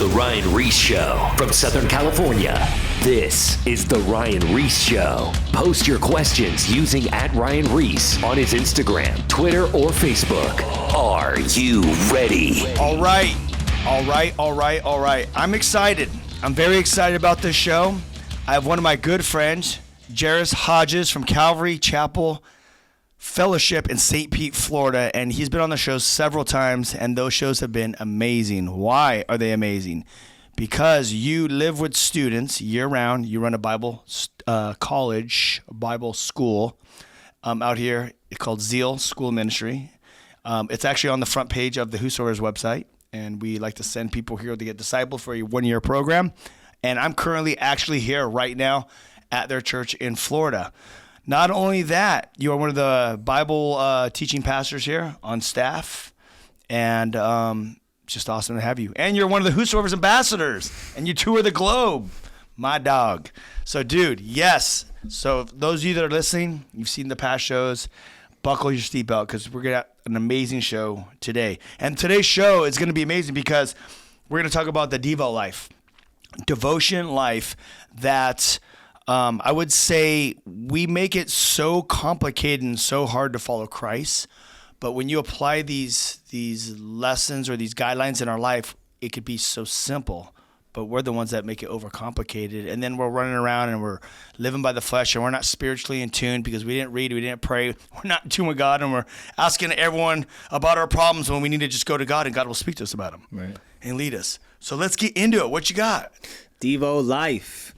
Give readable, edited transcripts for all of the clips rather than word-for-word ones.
The Ryan-Ries Show from Southern California. This is The Ryan-Ries Show. Post your questions using @Ryan-Ries on his Instagram, Twitter, or Facebook. Are you ready? All right. I'm excited. I'm very excited about this show. I have one of my good friends, Jairus Hodges from Calvary Chapel Fellowship in St. Pete, Florida, and he's been on the show several times, and those shows have been amazing. Why are they amazing? Because you live with students year-round. You run a Bible college, Bible school out here called Zeal School Ministry. It's actually on the front page of the Whosoever's website, and we like to send people here to get discipled for a one-year program. And I'm currently actually here right now at their church in Florida. Not only that, you are one of the Bible teaching pastors here on staff, and just awesome to have you. And you're one of the Whosoever's ambassadors, and you tour the globe, my dog. So, dude, yes. So those of you that are listening, you've seen the past shows, buckle your seatbelt because we're going to have an amazing show today. And today's show is going to be amazing because we're going to talk about the Dvo Life, devotion life that I would say we make it so complicated and so hard to follow Christ. But when you apply these lessons or these guidelines in our life, it could be so simple. But we're the ones that make it overcomplicated. And then we're running around and we're living by the flesh and we're not spiritually in tune because we didn't read, we didn't pray. We're not in tune with God, and we're asking everyone about our problems when we need to just go to God, and God will speak to us about them, right, and lead us. So let's get into it. What you got? Dvo Life.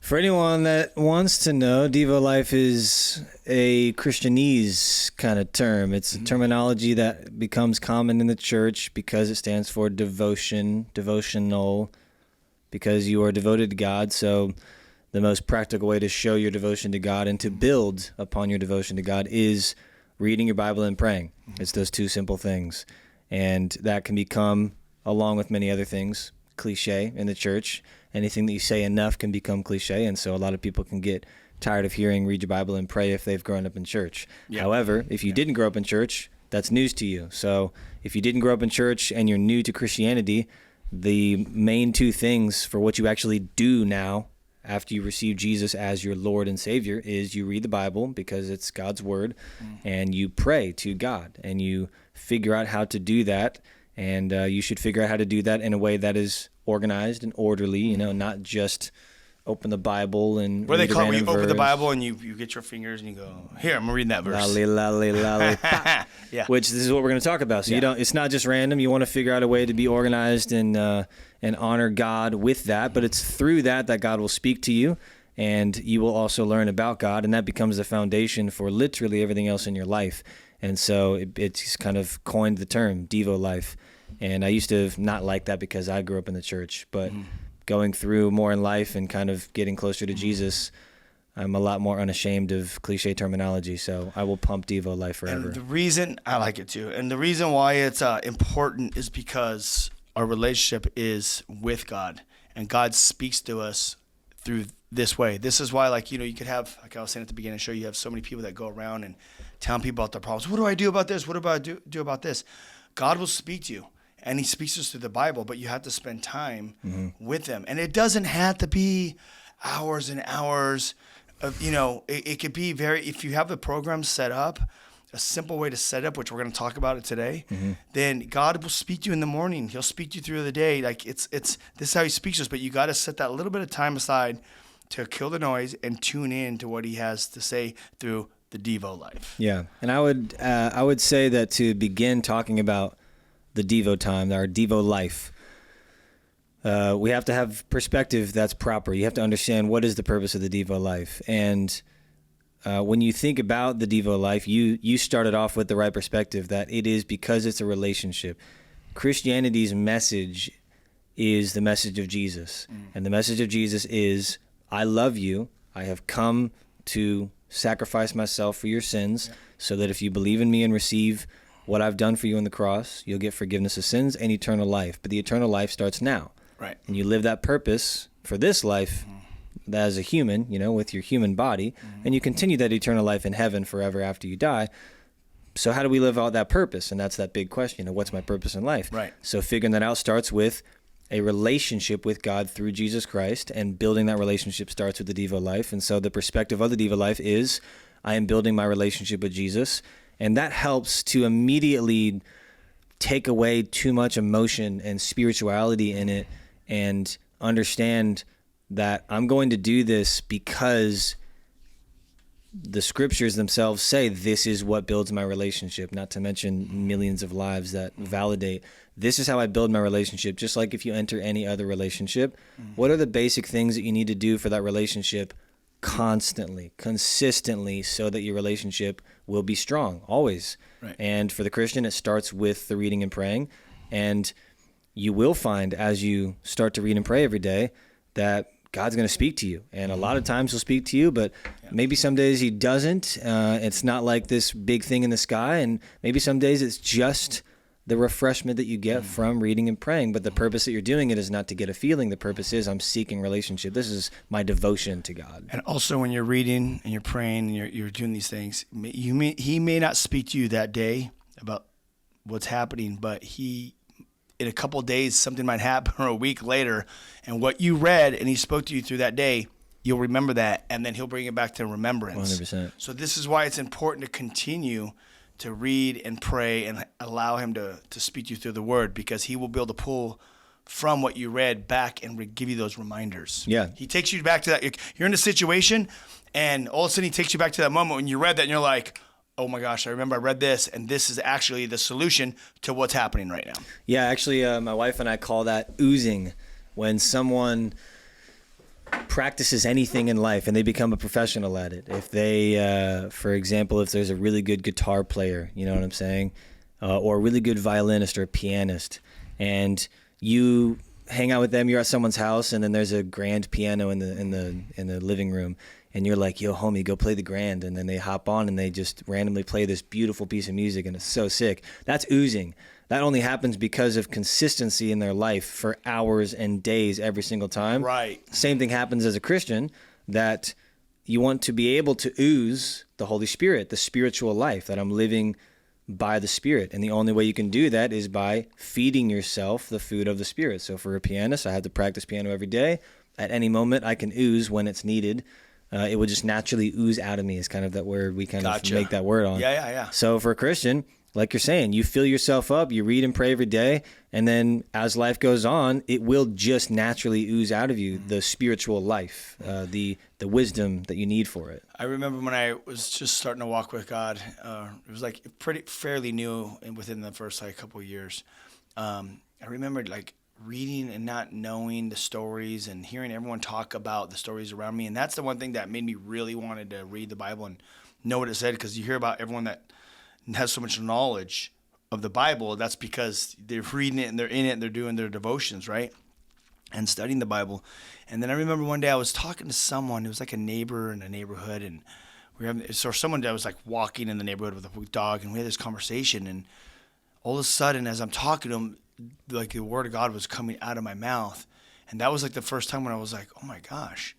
For anyone that wants to know, Dvo Life is a Christianese kind of term. It's a terminology that becomes common in the church because it stands for devotion, devotional, because you are devoted to God. So the most practical way to show your devotion to God and to build upon your devotion to God is reading your Bible and praying. It's those two simple things. And that can become, along with many other things, cliche in the church. Anything that you say enough can become cliche, and so a lot of people can get tired of hearing read your Bible and pray if they've grown up in church. Yeah. However, if you didn't grow up in church, that's news to you. So if you didn't grow up in church and you're new to Christianity, the main two things for what you actually do now after you receive Jesus as your Lord and Savior is you read the Bible because it's God's Word, and you pray to God, and you figure out how to do that. And you should figure out how to do that in a way that is organized and orderly, not just open the Bible and what do they call it? When you open the Bible and you get your fingers and you go, here, I'm reading that verse. Lolly, lolly, lolly, pop. Yeah. Which this is what we're going to talk about. So it's not just random. You want to figure out a way to be organized and honor God with that. But it's through that God will speak to you, and you will also learn about God, and that becomes the foundation for literally everything else in your life. And so it's kind of coined the term Dvo Life. And I used to not like that because I grew up in the church. But going through more in life and kind of getting closer to Jesus, I'm a lot more unashamed of cliche terminology. So I will pump Dvo Life forever. And the reason I like it too, and the reason why it's important is because our relationship is with God. And God speaks to us through this way. This is why, you could have, like I was saying at the beginning of the show, you have so many people that go around and telling people about their problems. What do I do about this? What do I do about this? God will speak to you, and he speaks to us through the Bible, but you have to spend time with him. And it doesn't have to be hours and hours of, it could be if you have the program set up, a simple way to set up, which we're going to talk about it today, then God will speak to you in the morning. He'll speak to you through the day. This is how he speaks to us, but you got to set that little bit of time aside to kill the noise and tune in to what he has to say through the Dvo Life. Yeah, and I would say that to begin talking about the Dvo time, our Dvo Life, we have to have perspective that's proper. You have to understand what is the purpose of the Dvo Life. And when you think about the Dvo Life, you started off with the right perspective, that it is because it's a relationship. Christianity's message is the message of Jesus. And the message of Jesus is, I love you. I have come to sacrifice myself for your sins, so that if you believe in me and receive what I've done for you on the cross, you'll get forgiveness of sins and eternal life. But the eternal life starts now. Right. And you live that purpose for this life as a human, with your human body, and you continue that eternal life in heaven forever after you die. So how do we live out that purpose? And that's that big question of what's my purpose in life? Right. So figuring that out starts with a relationship with God through Jesus Christ, and building that relationship starts with the Devo Life. And so the perspective of the Devo Life is I am building my relationship with Jesus, and that helps to immediately take away too much emotion and spirituality in it, and understand that I'm going to do this because the scriptures themselves say this is what builds my relationship, not to mention millions of lives that validate this is how I build my relationship. Just like if you enter any other relationship, what are the basic things that you need to do for that relationship constantly, consistently, so that your relationship will be strong always? Right. And for the Christian, it starts with the reading and praying. And you will find as you start to read and pray every day that God's going to speak to you. And a lot of times he'll speak to you, but maybe some days he doesn't. It's not like this big thing in the sky. And maybe some days it's just the refreshment that you get from reading and praying. But the purpose that you're doing it is not to get a feeling. The purpose is I'm seeking relationship. This is my devotion to God. And also when you're reading and you're praying and you're doing these things, he may not speak to you that day about what's happening, but in a couple of days, something might happen, or a week later, and what you read and he spoke to you through that day, you'll remember that, and then he'll bring it back to remembrance. 100%. So this is why it's important to continue to read and pray and allow him to speak to you through the word, because he will be able to pull from what you read back and give you those reminders. Yeah. He takes you back to that. You're in a situation, and all of a sudden he takes you back to that moment when you read that, and you're like, oh my gosh, I remember I read this, and this is actually the solution to what's happening right now. Yeah, actually, my wife and I call that oozing. When someone practices anything in life and they become a professional at it. If they, for example, if there's a really good guitar player, you know what I'm saying, or a really good violinist or pianist, and you hang out with them, you're at someone's house, and then there's a grand piano in the living room, and you're like, yo, homie, go play the grand. And then they hop on and they just randomly play this beautiful piece of music, and it's so sick. That's oozing. That only happens because of consistency in their life for hours and days every single time. Right. Same thing happens as a Christian, that you want to be able to ooze the Holy Spirit, the spiritual life, that I'm living by the Spirit. And the only way you can do that is by feeding yourself the food of the Spirit. So for a pianist, I have to practice piano every day. At any moment, I can ooze when it's needed. It will just naturally ooze out of me, is kind of that word we kind of make that word on. Yeah. So for a Christian, like you're saying, you fill yourself up, you read and pray every day, and then as life goes on, it will just naturally ooze out of you the spiritual life, the wisdom that you need for it. I remember when I was just starting to walk with God, it was like fairly new within the first couple of years. I remembered reading and not knowing the stories and hearing everyone talk about the stories around me. And that's the one thing that made me really wanted to read the Bible and know what it said, because you hear about everyone that has so much knowledge of the Bible. That's because they're reading it and they're in it and they're doing their devotions, right? And studying the Bible. And then I remember one day I was talking to someone. It was like a neighbor in a neighborhood, and someone that was walking in the neighborhood with a dog, and we had this conversation. And all of a sudden, as I'm talking to him, the word of God was coming out of my mouth. And that was the first time when I was like, oh my gosh,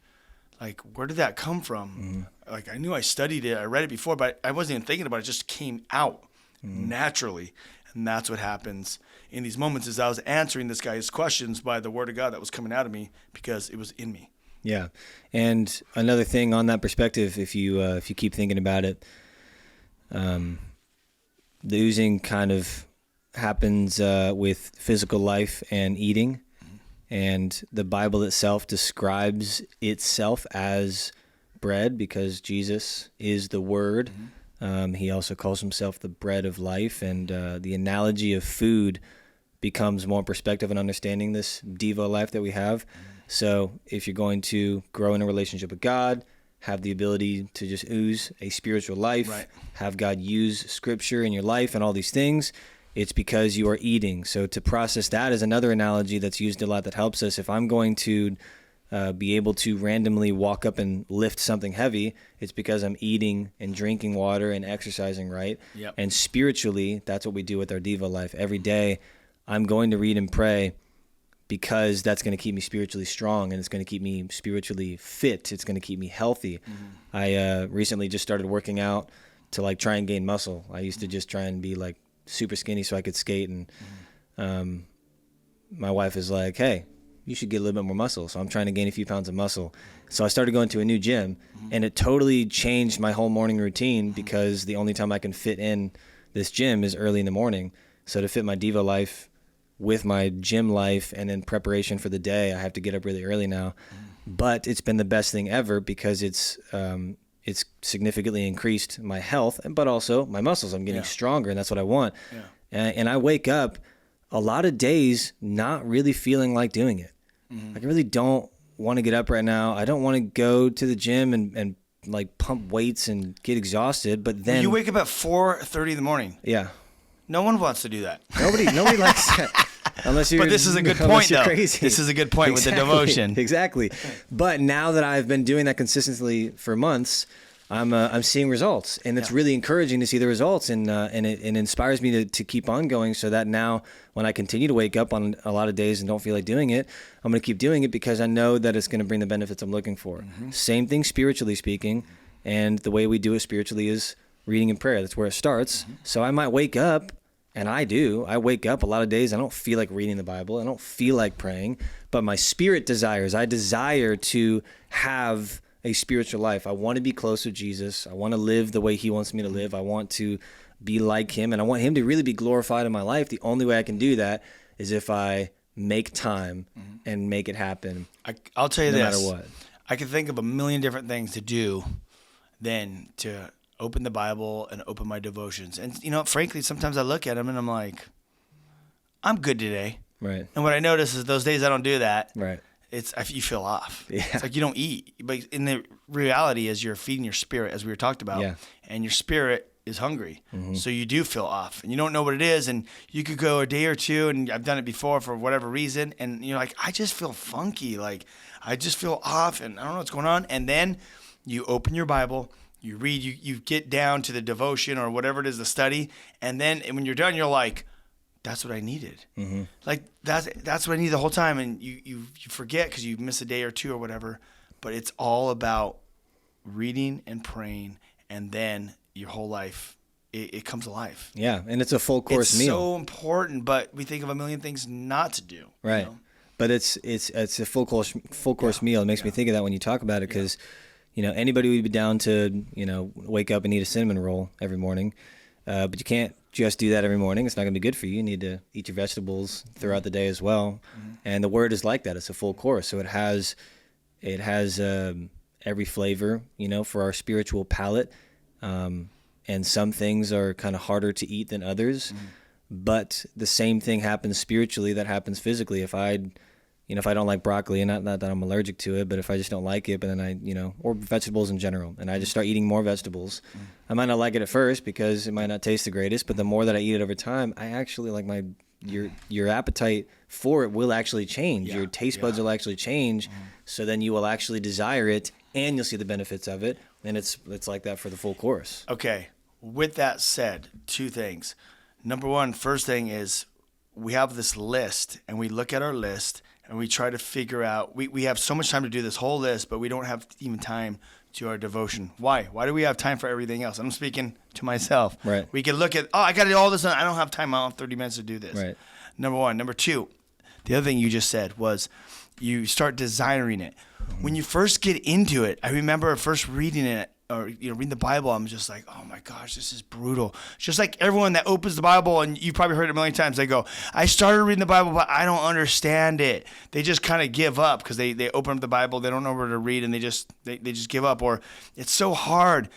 where did that come from? Mm-hmm. I knew I studied it, I read it before, but I wasn't even thinking about it. It just came out naturally. And that's what happens in these moments, is I was answering this guy's questions by the word of God that was coming out of me because it was in me. Yeah. And another thing on that perspective, if you keep thinking about it, the oozing kind of happens with physical life and eating, and the Bible itself describes itself as bread because Jesus is the Word. He also calls himself the bread of life, and the analogy of food becomes more perspective and understanding this Devo life that we have. So if you're going to grow in a relationship with God, have the ability to just ooze a spiritual life, right, have God use Scripture in your life and all these things, it's because you are eating. So to process that is another analogy that's used a lot that helps us. If I'm going to be able to randomly walk up and lift something heavy, it's because I'm eating and drinking water and exercising, right? Yep. And spiritually, that's what we do with our Dvo life. Every day, I'm going to read and pray because that's going to keep me spiritually strong, and it's going to keep me spiritually fit. It's going to keep me healthy. I recently just started working out to try and gain muscle. I used to just try and be super skinny so I could skate, and my wife is like, hey, you should get a little bit more muscle. So I'm trying to gain a few pounds of muscle. So I started going to a new gym, and it totally changed my whole morning routine because the only time I can fit in this gym is early in the morning. So to fit my Dvo life with my gym life and in preparation for the day, I have to get up really early now. But it's been the best thing ever because it's significantly increased my health, but also my muscles. I'm getting stronger, and that's what I want. Yeah. And I wake up a lot of days not really feeling like doing it. Like I really don't want to get up right now. I don't want to go to the gym and like pump weights and get exhausted. But then you wake up at 4:30 in the morning. Yeah. No one wants to do that. Nobody likes that. Unless you're, but this is a good point, though. Crazy. This is a good point with the devotion. Exactly. But now that I've been doing that consistently for months, I'm seeing results, and it's really encouraging to see the results, and it inspires me to keep on going. So that now, when I continue to wake up on a lot of days and don't feel like doing it, I'm going to keep doing it because I know that it's going to bring the benefits I'm looking for. Same thing spiritually speaking, and the way we do it spiritually is reading and prayer. That's where it starts. So I might wake up. And I wake up a lot of days, I don't feel like reading the Bible. I don't feel like praying, but my spirit desires. I desire to have a spiritual life. I want to be close to Jesus. I want to live the way he wants me to live. I want to be like him, and I want him to really be glorified in my life. The only way I can do that is if I make time and make it happen. I'll tell you no this. No matter what. I can think of a million different things to do than to open the Bible and open my devotions. And, frankly, sometimes I look at them and I'm like, I'm good today. Right. And what I notice is those days I don't do that. Right. You feel off. Yeah. It's like you don't eat. But in the reality is you're feeding your spirit, as we were talked about. Yeah. And your spirit is hungry. So you do feel off. And you don't know what it is. And you could go a day or two, and I've done it before for whatever reason. And you're like, I just feel funky. Like, I just feel off, and I don't know what's going on. And then you open your Bible. You read, you get down to the devotion or whatever it is, the study, and then when you're done, you're like, that's what I needed. Like, that's what I need the whole time, and you forget because you miss a day or two or whatever, but it's all about reading and praying, and then your whole life, it comes alive. Yeah, and it's a full course meal. It's so important, but we think of a million things not to do. Right, but it's a full course meal. It makes me think of that when you talk about it because anybody would be down to, wake up and eat a cinnamon roll every morning. But you can't just do that every morning. It's not going to be good for you. You need to eat your vegetables throughout the day as well. And the word is like that. It's a full course. So it has every flavor, for our spiritual palate. And some things are kind of harder to eat than others. But the same thing happens spiritually that happens physically. If I don't like broccoli, and not that I'm allergic to it, but if I just don't like it, but then or vegetables in general, and I just start eating more vegetables, I might not like it at first because it might not taste the greatest, but the more that I eat it over time, I actually like your appetite for it will actually change. Your taste buds will actually change. So then you will actually desire it, and you'll see the benefits of it. And it's like that for the full course. Okay. With that said, two things. Number one, first thing is we have this list, and we look at our list, and we try to figure out, we have so much time to do this whole list, but we don't have even time to our devotion. Why? Why do we have time for everything else? I'm speaking to myself. Right. We can look at, I got to do all this, and I don't have time. I don't have 30 minutes to do this. Right. Number one. Number two, the other thing you just said was you start desiring it. When you first get into it, I remember first reading it, or reading the Bible, I'm just like, oh my gosh, this is brutal. It's just like everyone that opens the Bible, and you've probably heard it a million times, they go, I started reading the Bible, but I don't understand it. They just kind of give up because they open up the Bible, they don't know where to read, and they just give up. Or it's so hard.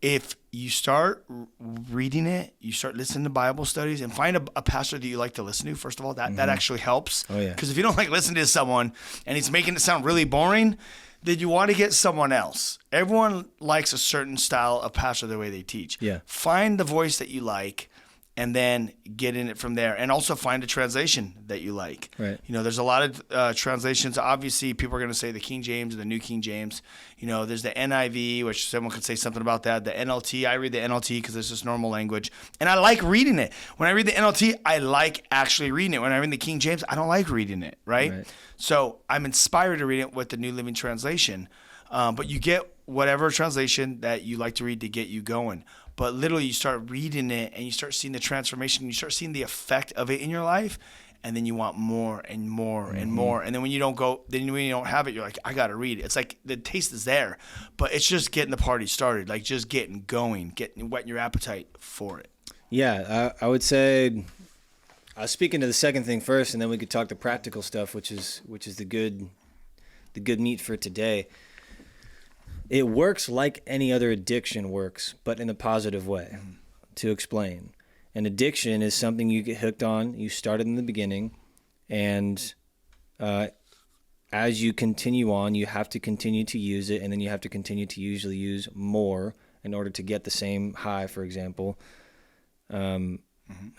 If you start reading it, you start listening to Bible studies, and find a pastor that you like to listen to, first of all, that actually helps. Oh, yeah. Because if you don't like listening to someone and he's making it sound really boring, then you want to get someone else. Everyone likes a certain style of pastor, the way they teach. Yeah. Find the voice that you like, and then get in it from there. And also find a translation that you like. Right. There's a lot of translations. Obviously, people are going to say the King James or the New King James. There's the NIV, which someone could say something about that. The NLT, I read the NLT because it's just normal language. And I like reading it. When I read the NLT, I like actually reading it. When I read the King James, I don't like reading it, right? So I'm inspired to read it with the New Living Translation. But you get whatever translation that you like to read to get you going. But literally you start reading it and you start seeing the transformation, you start seeing the effect of it in your life, and then you want more and more and more. And then when you don't have it, you're like, I got to read it. It's like the taste is there, but it's just getting the party started, like just getting going, whetting your appetite for it. Yeah, I would say I was speaking to the second thing first, and then we could talk the practical stuff, which is the good meat for today. It works like any other addiction works, but in a positive way. To explain, an addiction is something you get hooked on. You started in the beginning, and as you continue on, you have to continue to use it, and then you have to continue to usually use more in order to get the same high, for example. And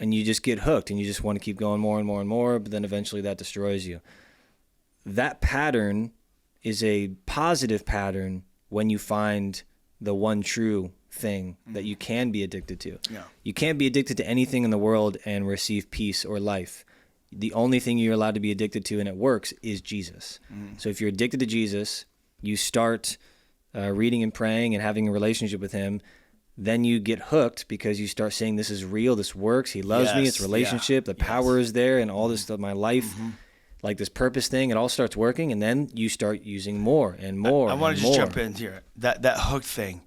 you just get hooked, and you just want to keep going more and more and more, but then eventually that destroys you. That pattern is a positive pattern when you find the one true thing that you can be addicted to. Yeah. You can't be addicted to anything in the world and receive peace or life. The only thing you're allowed to be addicted to, and it works, is Jesus. So if you're addicted to Jesus, you start reading and praying and having a relationship with him, then you get hooked because you start saying, this is real, this works, he loves me, it's relationship, the power is there, and all this stuff, my life, like this purpose thing, it all starts working, and then you start using more and more. I want to just jump in here. That hook thing.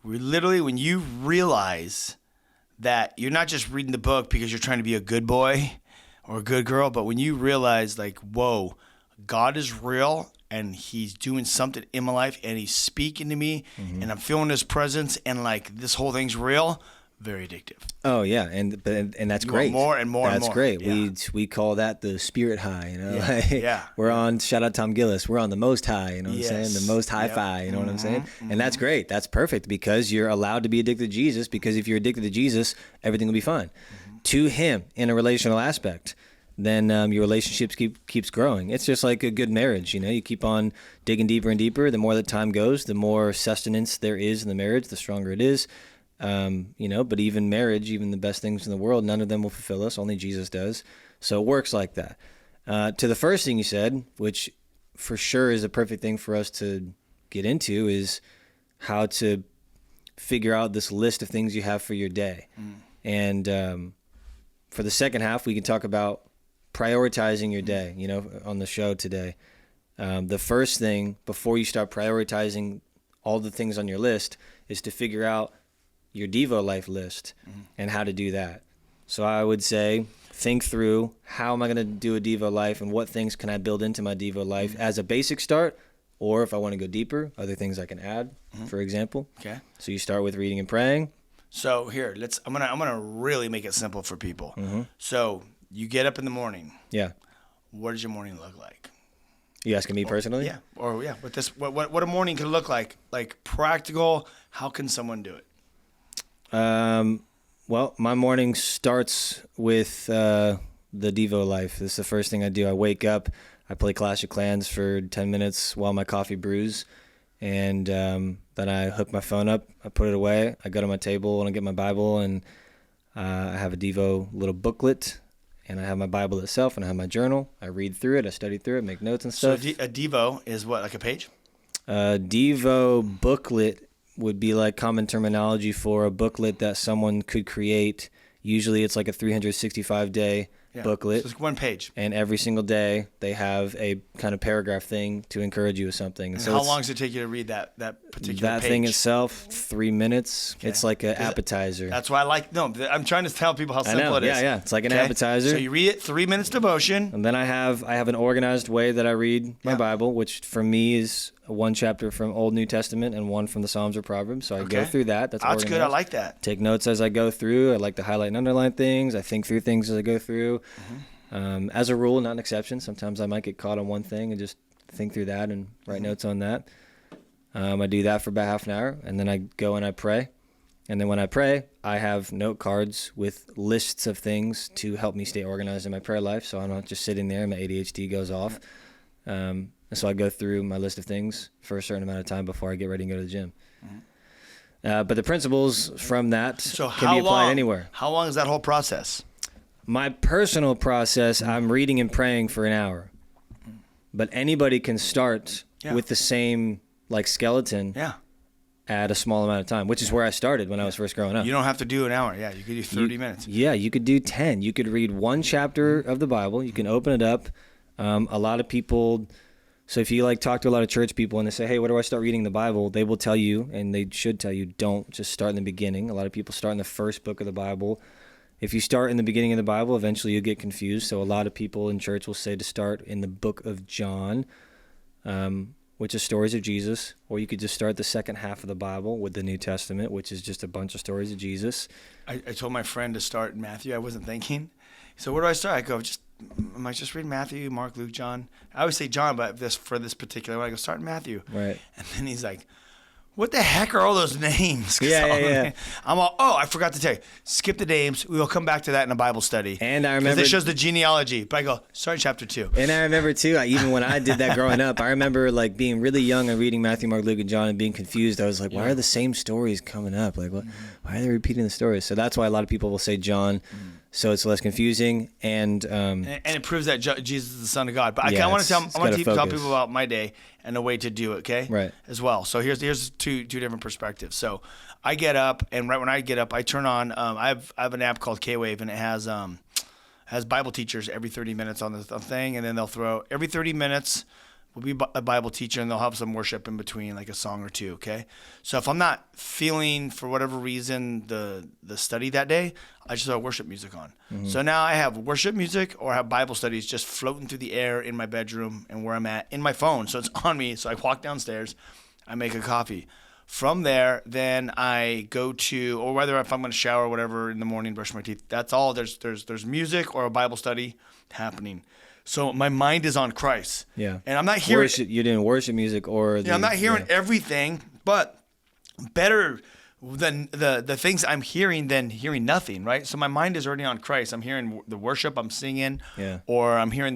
Literally, when you realize that you're not just reading the book because you're trying to be a good boy or a good girl, but when you realize, like, whoa, God is real and he's doing something in my life and he's speaking to me and I'm feeling his presence and, like, this whole thing's real, very addictive. Oh yeah, and that's You great. want more and more That's and more. great. Yeah. We call that the spirit high. You know, Yeah. Like, Yeah. We're on. Shout out Tom Gillis. We're on the most high. You know what I'm saying? Yes. The most hi-fi. You know what I'm saying? And that's great. That's perfect because you're allowed to be addicted to Jesus. Because if you're addicted to Jesus, everything will be fine. To him in a relational aspect, then your relationships keeps growing. It's just like a good marriage. You know, you keep on digging deeper and deeper. The more that time goes, the more sustenance there is in the marriage, the stronger it is. You know, but even marriage, even the best things in the world, none of them will fulfill us. Only Jesus does. So it works like that. To the first thing you said, which for sure is a perfect thing for us to get into, is how to figure out this list of things you have for your day. And for the second half, we can talk about prioritizing your day, you know, on the show today. The first thing before you start prioritizing all the things on your list is to figure out your Dvo Life list and how to do that. So I would say, think through, how am I going to do a Dvo Life and what things can I build into my Dvo Life as a basic start, or if I want to go deeper, other things I can add, for example. Okay. So you start with reading and praying. So here, I'm gonna really make it simple for people. So you get up in the morning. Yeah. What does your morning look like? You asking me personally? Yeah. Or yeah, what a morning can look like practical. How can someone do it? Well, my morning starts with the Dvo Life. This is the first thing I do. I wake up, I play Clash of Clans for 10 minutes while my coffee brews, and then I hook my phone up, I put it away, I go to my table and I get my Bible, and I have a Devo little booklet, and I have my Bible itself, and I have my journal. I read through it, I study through it, make notes and stuff. So a Devo is what, like a page? Devo booklet would be like common terminology for a booklet that someone could create. Usually it's like a 365-day booklet. So it's one page. And every single day they have a kind of paragraph thing to encourage you with something. And so how long does it take you to read that particular that page? thing itself, 3 minutes. Okay. It's like an appetizer. That's why I'm trying to tell people how simple it is. Yeah. It's like an appetizer. So you read it, 3 minutes devotion. And then I have an organized way that I read my Bible, which for me is one chapter from Old New Testament and one from the Psalms or Proverbs. So I go through that. That's organized. Good. I like that. Take notes as I go through. I like to highlight and underline things. I think through things as I go through. As a rule, not an exception. Sometimes I might get caught on one thing and just think through that and write notes on that. I do that for about half an hour, and then I go and I pray. And then when I pray, I have note cards with lists of things to help me stay organized in my prayer life, so I'm not just sitting there and my ADHD goes off. And so I go through my list of things for a certain amount of time before I get ready and go to the gym. But the principles from that can be applied anywhere. How long is that whole process? My personal process, I'm reading and praying for an hour. But anybody can start with the same like skeleton at a small amount of time, which is where I started when I was first growing up. You don't have to do an hour. Yeah, you could do 30 minutes. Yeah, you could do 10. You could read one chapter of the Bible. You can open it up. A lot of people, so if you like talk to a lot of church people and they say, hey, where do I start reading the Bible? They will tell you, and they should tell you, don't just start in the beginning. A lot of people start in the first book of the Bible. If you start in the beginning of the Bible, eventually you'll get confused. So a lot of people in church will say to start in the book of John, which is stories of Jesus, or you could just start the second half of the Bible with the New Testament, which is just a bunch of stories of Jesus. I told my friend to start in Matthew. I wasn't thinking. So where do I start? I go, I might just read Matthew, Mark, Luke, John. I always say John, but for this particular one, I go, start in Matthew. Right. And then he's like, what the heck are all those names? Yeah. I'm all, I forgot to tell you. Skip the names. We will come back to that in a Bible study. And I remember it shows the genealogy. But I go, start in chapter 2. And I remember too, even when I did that growing up, I remember like being really young and reading Matthew, Mark, Luke, and John and being confused. I was like, why are the same stories coming up? Like, why are they repeating the stories? So that's why a lot of people will say John. So it's less confusing, and it proves that Jesus is the Son of God. But I want to tell people about my day and a way to do it, okay? Right. As well. So here's two different perspectives. So I get up, and right when I get up, I turn on. I have an app called K-Wave, and it has Bible teachers every 30 minutes on the thing, and then they'll throw every 30 minutes will be a Bible teacher, and they'll have some worship in between, like a song or two, okay? So if I'm not feeling, for whatever reason, the study that day, I just throw worship music on. Mm-hmm. So now I have worship music or I have Bible studies just floating through the air in my bedroom and where I'm at, in my phone. So it's on me. So I walk downstairs, I make a coffee. From there, then I go to, or whether if I'm going to shower or whatever in the morning, brush my teeth, that's all. There's music or a Bible study happening. So my mind is on Christ. Yeah. And I'm not hearing you're doing worship music or I'm not hearing everything, but better than the things I'm hearing than hearing nothing, right? So my mind is already on Christ. I'm hearing the worship, I'm singing, or I'm hearing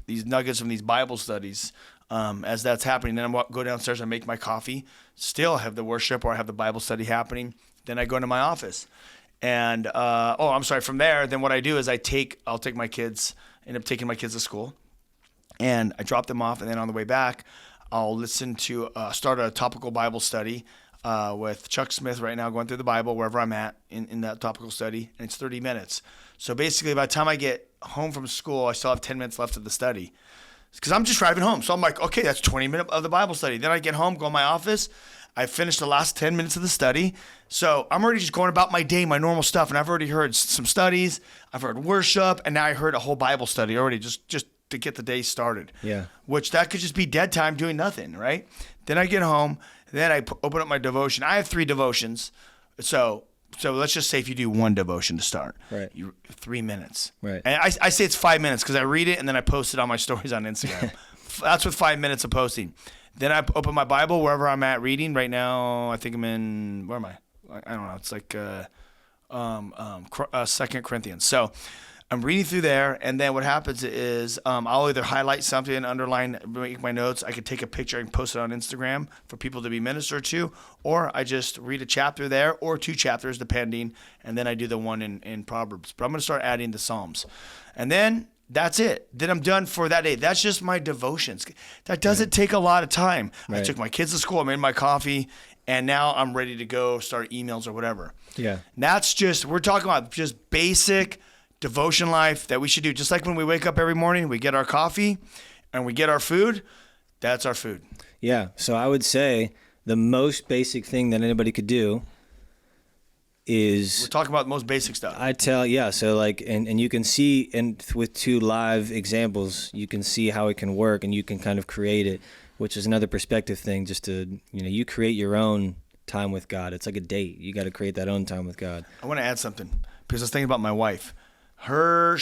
these nuggets from these Bible studies as that's happening. Then I go downstairs and make my coffee. Still have the worship or I have the Bible study happening. Then I go into my office. And from there, then what I do is I'll take my kids, end up taking my kids to school, and I drop them off, and then on the way back, I'll listen to start a topical Bible study with Chuck Smith right now, going through the Bible wherever I'm at in that topical study, and it's 30 minutes. So basically, by the time I get home from school, I still have 10 minutes left of the study, because I'm just driving home. So I'm like, okay, that's 20 minutes of the Bible study. Then I get home, go in my office, I finished the last 10 minutes of the study. So I'm already just going about my day, my normal stuff. And I've already heard some studies. I've heard worship. And now I heard a whole Bible study already just to get the day started. Yeah. Which that could just be dead time doing nothing, right? Then I get home. Then I open up my devotion. I have 3 devotions. So let's just say if you do one devotion to start, right, 3 minutes. Right. And I say it's 5 minutes because I read it and then I post it on my stories on Instagram. That's with 5 minutes of posting. Then I open my Bible wherever I'm at reading. Right now, I think I'm in, where am I? I don't know. It's like 2 Corinthians. So I'm reading through there, and then what happens is I'll either highlight something, underline, make my notes. I could take a picture and post it on Instagram for people to be ministered to, or I just read a chapter there or 2 chapters, depending, and then I do the one in Proverbs. But I'm going to start adding the Psalms. And then that's it. Then I'm done for that day. That's just my devotions. That doesn't take a lot of time. Right. I took my kids to school. I made my coffee. And now I'm ready to go start emails or whatever. Yeah. And that's we're talking about just basic devotion life that we should do. Just like when we wake up every morning, we get our coffee and we get our food. That's our food. Yeah. So I would say the most basic thing that anybody could do is, we're talking about the most basic stuff. So like, and you can see, and with 2 live examples, you can see how it can work, and you can kind of create it, which is another perspective thing, just to, you create your own time with God. It's like a date. You got to create that own time with God. I want to add something, because I was thinking about my wife. Her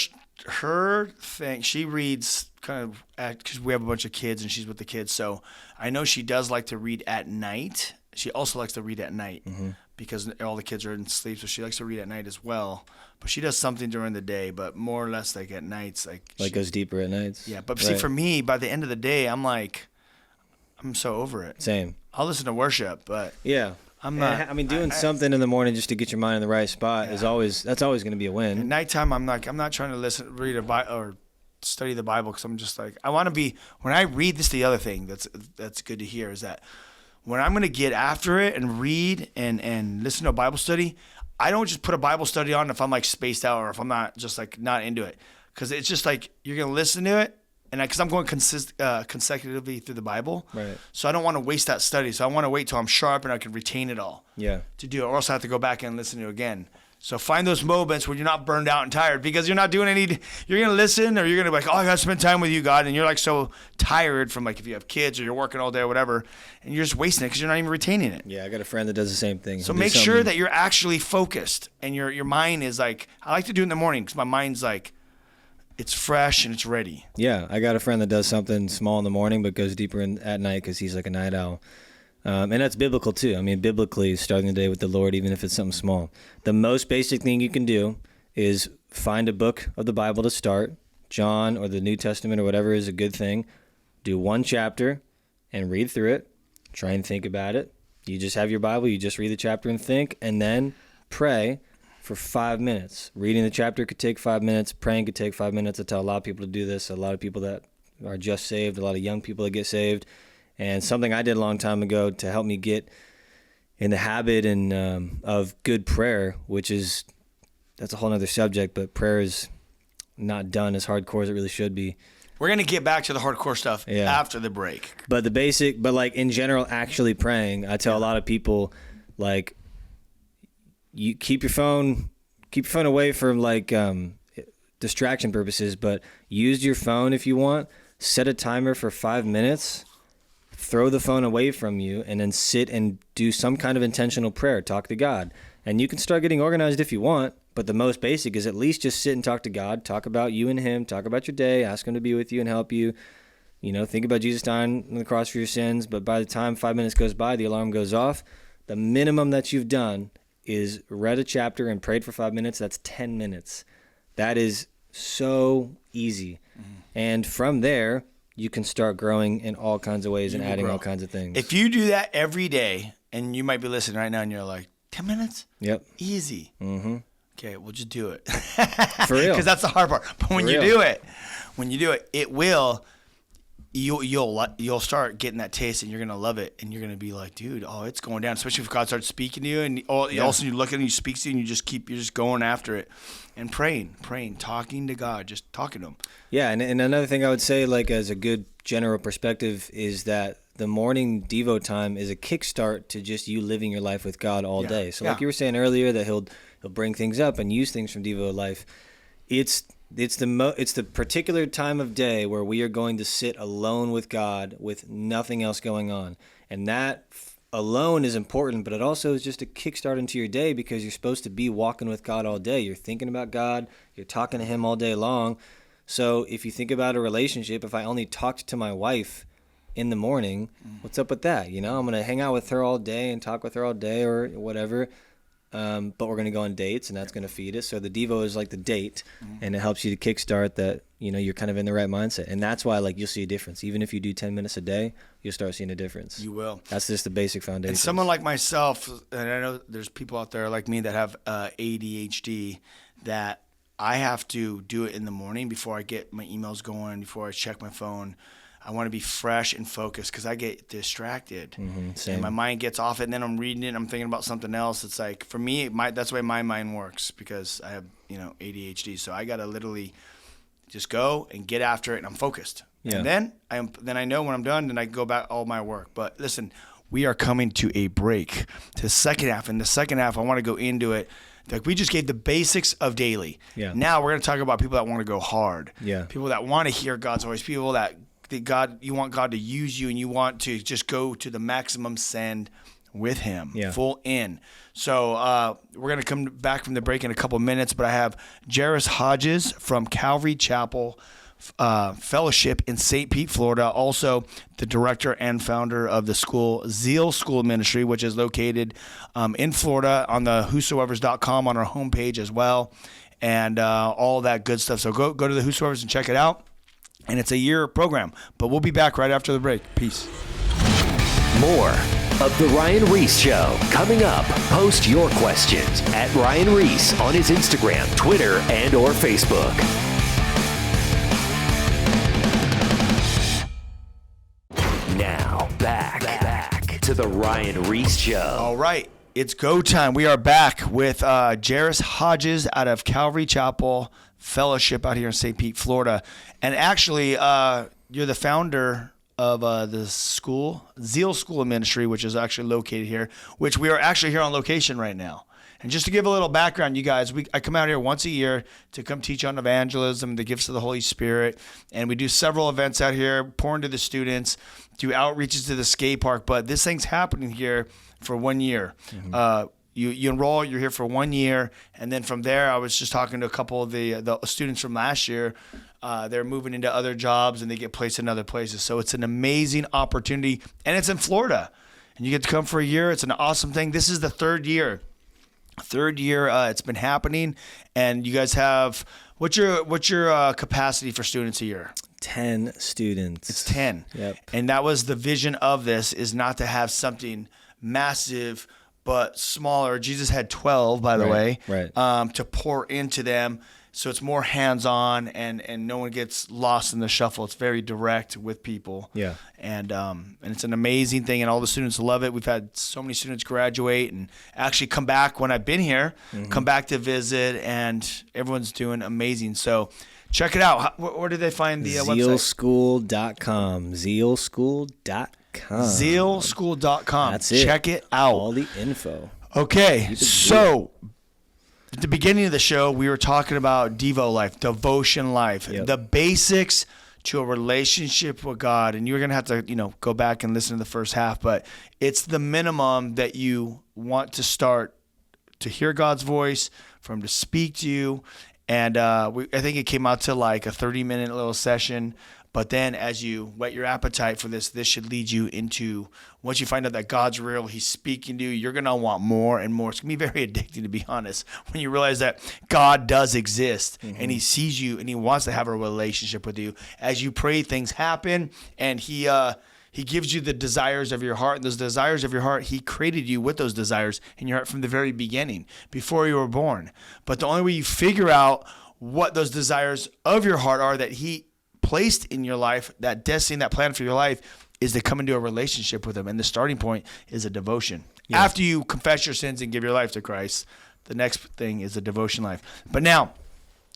thing, she reads kind of, because we have a bunch of kids and she's with the kids, so I know she does like to read at night. She also likes to read at night. Mm-hmm. Because all the kids are in sleep, so she likes to read at night as well. But she does something during the day, but more or less like at nights. Like goes deeper at nights? Yeah, but see, for me, by the end of the day, I'm so over it. Same. I'll listen to worship, but yeah, I'm not. Doing something in the morning just to get your mind in the right spot that's always going to be a win. At nighttime, I'm not trying to read a Bible or study the Bible, because I'm just like, I want to be, when I read, this is the other thing that's good to hear, is that when I'm going to get after it and read and listen to a Bible study, I don't just put a Bible study on if I'm like spaced out or if I'm not just like not into it. Because it's just like you're going to listen to it. And because I'm going consecutively through the Bible. Right. So I don't want to waste that study. So I want to wait till I'm sharp and I can retain it all. Yeah. To do it. Or else I have to go back and listen to it again. So find those moments when you're not burned out and tired because you're not doing you're going to listen or you're going to be like, oh, I got to spend time with you, God. And you're like so tired from like if you have kids or you're working all day or whatever. And you're just wasting it because you're not even retaining it. Yeah, I got a friend that does the same thing. So make sure that you're actually focused and your mind is like, I like to do it in the morning because my mind's like, it's fresh and it's ready. Yeah, I got a friend that does something small in the morning but goes deeper at night because he's like a night owl. And that's biblical too. I mean, biblically, starting the day with the Lord, even if it's something small. The most basic thing you can do is find a book of the Bible to start. John or the New Testament or whatever is a good thing. Do one chapter and read through it. Try and think about it. You just have your Bible. You just read the chapter and think, and then pray for 5 minutes. Reading the chapter could take 5 minutes. Praying could take 5 minutes. I tell a lot of people to do this. A lot of people that are just saved, a lot of young people that get saved. And something I did a long time ago to help me get in the habit and of good prayer, that's a whole other subject, but prayer is not done as hardcore as it really should be. We're going to get back to the hardcore stuff after the break. But like in general, actually praying, I tell a lot of people, like, you keep your phone away from like distraction purposes, but use your phone if you want. Set a timer for 5 minutes. Throw the phone away from you and then sit and do some kind of intentional prayer. Talk to God. And you can start getting organized if you want, but the most basic is at least just sit and talk to God. Talk about you and him. Talk about your day. Ask him to be with you and help you. You know, think about Jesus dying on the cross for your sins. But by the time 5 minutes goes by, the alarm goes off. The minimum that you've done is read a chapter and prayed for 5 minutes. That's 10 minutes. That is so easy. Mm-hmm. And from there, you can start growing in all kinds of ways and adding all kinds of things. If you do that every day, and you might be listening right now and you're like, 10 minutes? Yep. Easy. Mm-hmm. Okay, we'll just do it. For real. Because that's the hard part. But when you do it, it will, you'll start getting that taste and you're going to love it. And you're going to be like, dude, it's going down. Especially if God starts speaking to you and all of a sudden you look at him, he speaks to you and you're just going after it. And praying, talking to God, just talking to him. Yeah, and another thing I would say, like as a good general perspective, is that the morning Devo time is a kickstart to just you living your life with God all day. So like you were saying earlier, that he'll bring things up and use things from Dvo Life. It's the particular time of day where we are going to sit alone with God with nothing else going on, and that alone is important, but it also is just a kickstart into your day because you're supposed to be walking with God all day. You're thinking about God. You're talking to him all day long. So if you think about a relationship, if I only talked to my wife in the morning, what's up with that? You know, I'm going to hang out with her all day and talk with her all day or whatever. But we're going to go on dates, and that's going to feed us. So the Devo is like the date, and it helps you to kickstart that, you know, you're kind of in the right mindset. And that's why, like, you'll see a difference. Even if you do 10 minutes a day, you'll start seeing a difference. You will. That's just the basic foundation. And someone like myself, and I know there's people out there like me that have ADHD, that I have to do it in the morning before I get my emails going, before I check my phone. I want to be fresh and focused because I get distracted. Same. And my mind gets off it, and then I'm reading it, and I'm thinking about something else. It's like, for me, that's the way my mind works because I have, ADHD. So I got to literally just go and get after it, and I'm focused. Yeah. And then I know when I'm done, then I can go back all my work. But listen, we are coming to a break to the second half. In the second half, I want to go into it. Like, we just gave the basics of daily. Yeah. Now we're going to talk about people that want to go hard. Yeah. People that want to hear God's voice. People that you want God to use you, and you want to just go to the maximum send with him, full in. So we're going to come back from the break in a couple minutes, but I have Jairus Hodges from Calvary Chapel Fellowship in St. Pete, Florida, also the director and founder of the school, Zeal School Ministry, which is located in Florida on the whosoevers.com on our homepage as well, and all that good stuff. So go to the Whosoevers and check it out. And it's a year program. But we'll be back right after the break. Peace. More of The Ryan-Ries Show coming up. Post your questions at Ryan-Ries on his Instagram, Twitter, and or Facebook. Now, back to the Ryan-Ries Show. All right, it's go time. We are back with Jairus Hodges out of Calvary Chapel Fellowship out here in St. Pete, Florida. And actually, you're the founder of the school, Zeal School of Ministry, which is actually located here, which we are actually here on location right now. And just to give a little background, you guys, I come out here once a year to come teach on evangelism, the gifts of the Holy Spirit, and we do several events out here, pour into the students, do outreaches to the skate park. But this thing's happening here for 1 year. Mm-hmm. You enroll, you're here for 1 year, and then from there, I was just talking to a couple of the students from last year. They're moving into other jobs, and they get placed in other places. So it's an amazing opportunity, and it's in Florida. And you get to come for a year. It's an awesome thing. This is the third year. It's been happening, and you guys have what's your capacity for students a year? 10 students. It's 10. Yep. And that was the vision of this, is not to have something massive but smaller. Jesus had 12, by the way, to pour into them. So it's more hands-on, and no one gets lost in the shuffle. It's very direct with people. Yeah. And it's an amazing thing, and all the students love it. We've had so many students graduate and actually come back when I've been here, come back to visit, and everyone's doing amazing. So check it out. Where do they find the website? Zealschool.com. Zealschool.com. Zealschool.com. That's it. Check it out. All the info. Okay, so at the beginning of the show, we were talking about Dvo Life, Devotion Life, the basics to a relationship with God. And you're going to have to, go back and listen to the first half, but it's the minimum that you want to start to hear God's voice, for him to speak to you. And I think it came out to like a 30-minute little session. But then as you whet your appetite for this should lead you into, once you find out that God's real, he's speaking to you, you're going to want more and more. It's going to be very addicting, to be honest, when you realize that God does exist, and he sees you and he wants to have a relationship with you. As you pray, things happen, and he gives you the desires of your heart. And those desires of your heart, he created you with those desires in your heart from the very beginning, before you were born. But the only way you figure out what those desires of your heart are that he placed in your life, that destiny, that plan for your life, is to come into a relationship with him. And the starting point is a devotion. Yeah. After you confess your sins and give your life to Christ, the next thing is a devotion life. But now,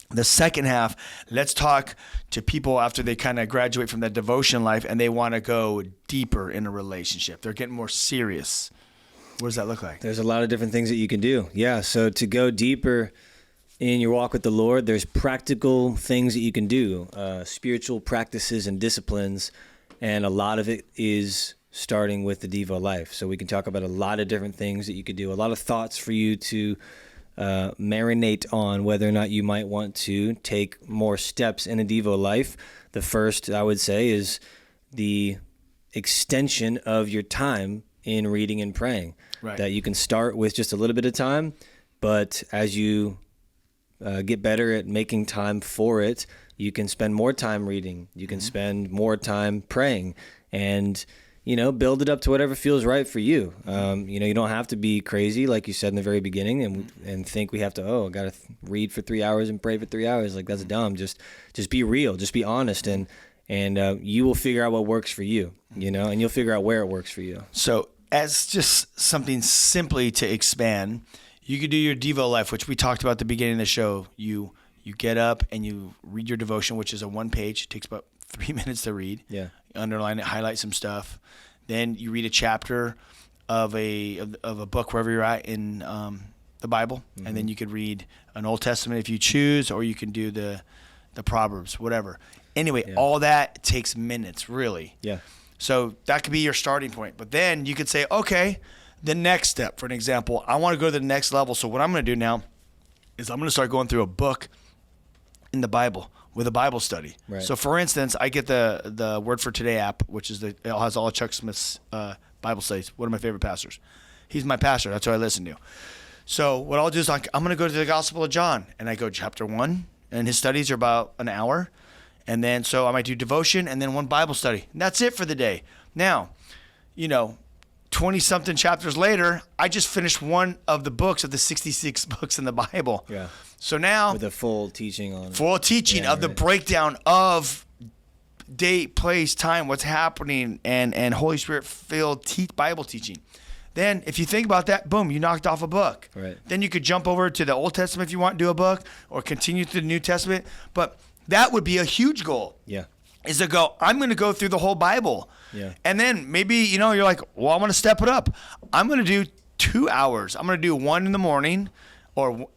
the second half, let's talk to people after they kind of graduate from that devotion life and they want to go deeper in a relationship. They're getting more serious. What does that look like? There's a lot of different things that you can do. Yeah, so to go deeper in your walk with the Lord, there's practical things that you can do, spiritual practices and disciplines, and a lot of it is starting with the Dvo Life. So we can talk about a lot of different things that you could do, a lot of thoughts for you to marinate on whether or not you might want to take more steps in a Dvo Life. The first, I would say, is the extension of your time in reading and praying. Right. That you can start with just a little bit of time, but as you get better at making time for it, you can spend more time reading. You can spend more time praying, and build it up to whatever feels right for you. You don't have to be crazy, like you said in the very beginning, and think we have to. I got to read for 3 hours and pray for 3 hours. Like, that's dumb. Just be real. Just be honest, and you will figure out what works for you. And you'll figure out where it works for you. So, as just something simply to expand, you could do your Dvo Life, which we talked about at the beginning of the show. You get up and you read your devotion, which is a one page. It takes about 3 minutes to read. Yeah. You underline it, highlight some stuff. Then you read a chapter of a book wherever you're at in the Bible, and then you could read an Old Testament if you choose, or you can do the Proverbs, whatever. Anyway, all that takes minutes, really. Yeah. So that could be your starting point. But then you could say, okay, the next step, for an example, I want to go to the next level. So what I'm going to do now is I'm going to start going through a book in the Bible with a Bible study. Right. So for instance, I get the Word for Today app, which is it has all of Chuck Smith's Bible studies. One of my favorite pastors. He's my pastor. That's who I listen to. So what I'll do is I'm going to go to the Gospel of John, and I go chapter 1, and his studies are about an hour. And then so I might do devotion and then one Bible study. And that's it for the day. Now, 20-something chapters later, I just finished one of the books of the 66 books in the Bible. Yeah. So now, with a full teaching of the breakdown of date, place, time, what's happening, and Holy Spirit filled Bible teaching. Then if you think about that, boom, you knocked off a book. Right. Then you could jump over to the Old Testament if you want to do a book, or continue through the New Testament. But that would be a huge goal. Yeah. Is to go, I'm going to go through the whole Bible. Yeah. And then maybe, you're like, well, I'm going to step it up. I'm going to do 2 hours. I'm going to do 1 in the morning or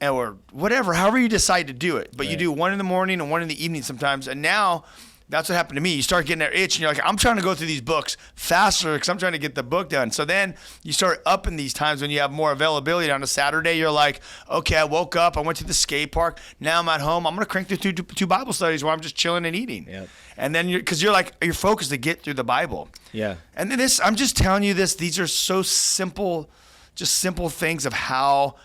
whatever, however you decide to do it. But you do 1 in the morning and 1 in the evening sometimes. And now that's what happened to me. You start getting that itch and you're like, I'm trying to go through these books faster because I'm trying to get the book done. So then you start upping these times when you have more availability. On a Saturday, you're like, okay, I woke up, I went to the skate park. Now I'm at home. I'm going to crank through two Bible studies where I'm just chilling and eating. Yep. And then you're focused to get through the Bible. Yeah. And then I'm just telling you this, these are so simple, just simple things of how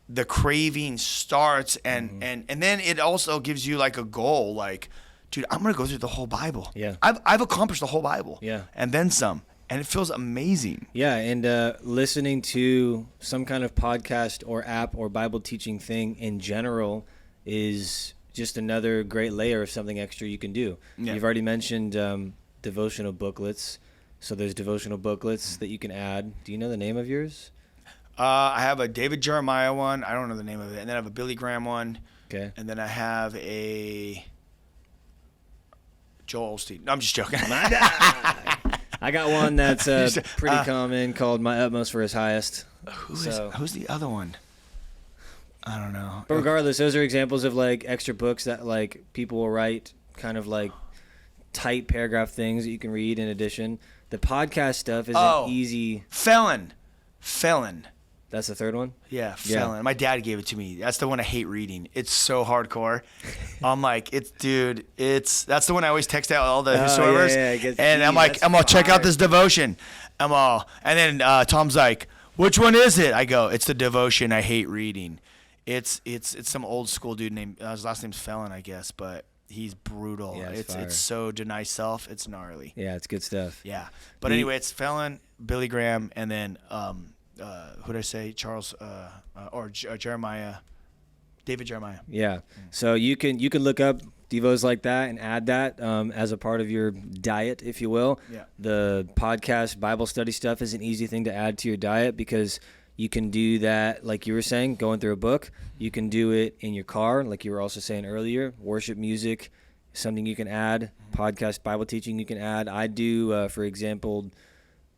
the craving starts. And then it also gives you like a goal, like, dude, I'm going to go through the whole Bible. Yeah. I've accomplished the whole Bible. Yeah. And then some. And it feels amazing. Yeah, and listening to some kind of podcast or app or Bible teaching thing in general is just another great layer of something extra you can do. Yeah. You've already mentioned devotional booklets. So there's devotional booklets that you can add. Do you know the name of yours? I have a David Jeremiah one. I don't know the name of it. And then I have a Billy Graham one. Okay. And then I have a Joel Osteen. No, I'm just joking. I got one that's pretty common called My Utmost for His Highest. Who's the other one? I don't know. But regardless, those are examples of like extra books that like people will write, kind of like tight paragraph things that you can read in addition. The podcast stuff is an easy. Felon. That's the third one? Yeah, Felon. Yeah. My dad gave it to me. That's the one I hate reading. It's so hardcore. I'm like, that's the one I always text out all the whosoever's. And I'm like, I'm going to check out this devotion. And then Tom's like, which one is it? I go, it's the devotion I hate reading. It's some old school dude named, his last name's Felon, I guess, but he's brutal. Yeah, it's so deny self. It's gnarly. Yeah, it's good stuff. Yeah. But anyway, it's Felon, Billy Graham, and then, who did I say? Charles or Jeremiah, David Jeremiah. Yeah. So you can look up devos like that and add that as a part of your diet, if you will. Yeah. The podcast Bible study stuff is an easy thing to add to your diet because you can do that, like you were saying, going through a book. You can do it in your car, like you were also saying earlier. Worship music, something you can add. Podcast Bible teaching you can add. I do, for example,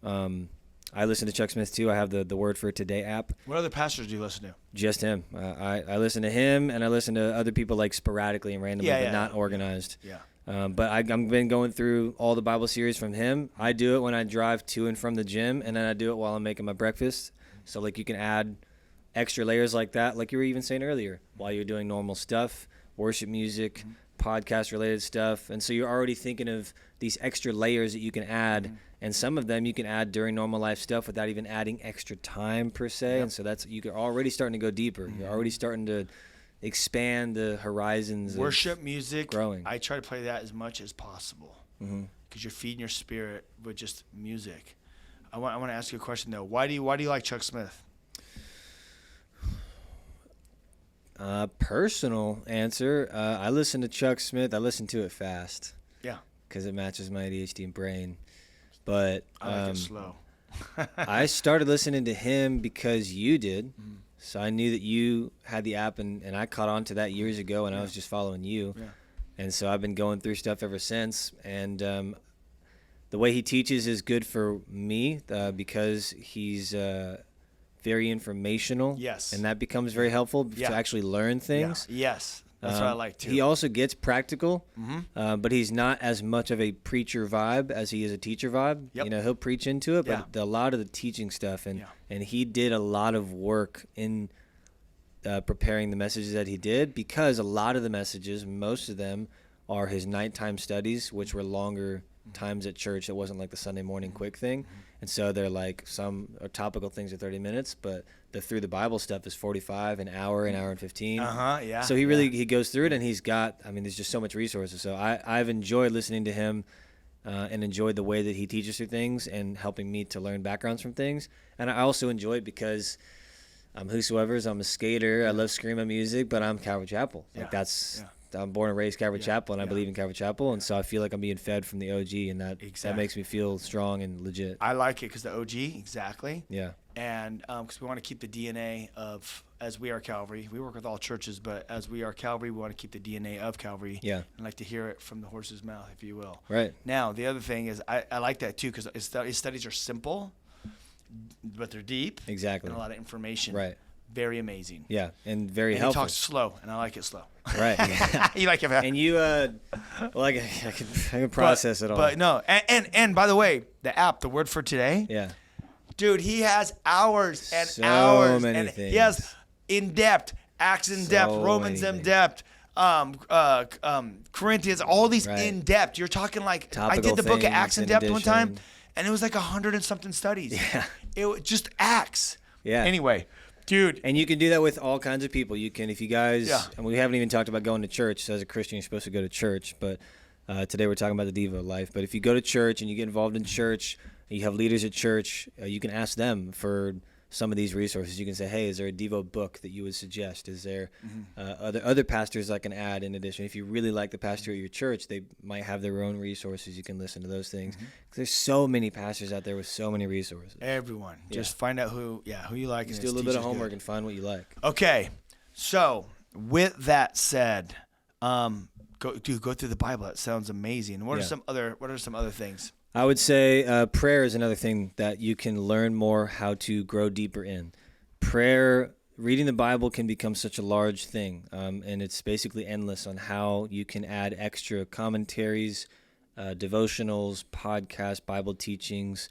I listen to Chuck Smith too. I have the Word for Today app. What other pastors do you listen to? Just him. I listen to him, and I listen to other people like sporadically and randomly, but not organized. Yeah. But I've been going through all the Bible series from him. I do it when I drive to and from the gym, and then I do it while I'm making my breakfast. So like you can add extra layers like that, like you were even saying earlier, while you're doing normal stuff, worship music, podcast-related stuff. And so you're already thinking of these extra layers that you can add. And some of them you can add during normal life stuff without even adding extra time per se. Yep. And so you're already starting to go deeper. You're already starting to expand the horizons. Worship music. Growing. I try to play that as much as possible because you're feeding your spirit with just music. I want to ask you a question though. Why do you like Chuck Smith? Personal answer. I listen to Chuck Smith. I listen to it fast. Yeah. Because it matches my ADHD brain. But I like it slow. I started listening to him because you did. So I knew that you had the app, and I caught on to that years ago, and I was just following you. Yeah. And so I've been going through stuff ever since. And the way he teaches is good for me because he's very informational. Yes. And that becomes very helpful to actually learn things. Yeah. Yes. That's what I like too. He also gets practical, but he's not as much of a preacher vibe as he is a teacher vibe. Yep. He'll preach into it, but a lot of the teaching stuff, and he did a lot of work in preparing the messages that he did, because a lot of the messages, most of them, are his nighttime studies, which were longer times at church. It wasn't like the Sunday morning quick thing. And so they're like, some are topical things are 30 minutes, but the Through the Bible stuff is 45, an hour and 15. Yeah. So he goes through it, and he's got, there's just so much resources. So I've enjoyed listening to him and enjoyed the way that he teaches through things and helping me to learn backgrounds from things. And I also enjoy it because I'm whosoever's. I'm a skater. I love screamo music, but I'm Calvary Chapel. Like that's I'm born and raised Calvary Chapel, and I believe in Calvary Chapel, and so I feel like I'm being fed from the OG, and that makes me feel strong and legit. I like it because the OG, exactly. Yeah. And because we want to keep the DNA of, as we are Calvary, we work with all churches, but as we are Calvary, we want to keep the DNA of Calvary. Yeah. And like to hear it from the horse's mouth, if you will. Right. Now, the other thing is, I like that too, because his studies are simple, but they're deep. Exactly. And a lot of information. Right. Very amazing. Yeah, and very and helpful. He talks slow, and I like it slow. Right. You like it fast. And you, I can process it all. But no, and by the way, the app, the word for today. Yeah. Dude, he has hours and So hours, many and things. he has in depth, Acts in depth, Romans in depth, Corinthians, all these in depth. You're talking like Topical I did the book of things, Acts in in depth one time, addition. and it was like 100 and something studies. Yeah. It was just Acts. Yeah. Anyway, dude. And you can do that with all kinds of people. You can, if you guys, and we haven't even talked about going to church. So as a Christian, you're supposed to go to church, but today we're talking about the Dvo Life. But if you go to church and you get involved in church, you have leaders at church, you can ask them for some of these resources. You can say, hey, is there a Devo book that you would suggest? Is there other pastors I can add in addition? If you really like the pastor at your church, they might have their own resources. You can listen to those things. There's so many pastors out there with so many resources. Everyone. Just find out who you like. Just do a little bit of homework and find what you like. Okay. So with that said, go through the Bible. That sounds amazing. What are some other things? I would say prayer is another thing that you can learn more how to grow deeper in. Prayer, reading the Bible can become such a large thing, and it's basically endless on how you can add extra commentaries, devotionals, podcasts, Bible teachings.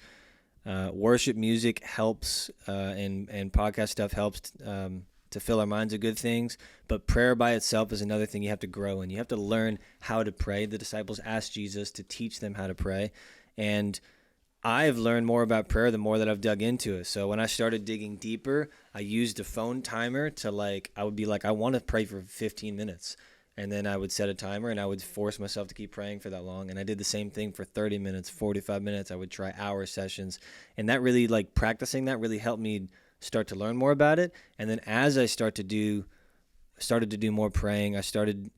Worship music helps, and podcast stuff helps to fill our minds with good things. But prayer by itself is another thing you have to grow in. You have to learn how to pray. The disciples asked Jesus to teach them how to pray. And I've learned more about prayer the more that I've dug into it. So when I started digging deeper, I used a phone timer to I would be like, I want to pray for 15 minutes. And then I would set a timer and I would force myself to keep praying for that long. And I did the same thing for 30 minutes, 45 minutes. I would try hour sessions. And that really, practicing that really helped me start to learn more about it. And then as I started to do more praying, I started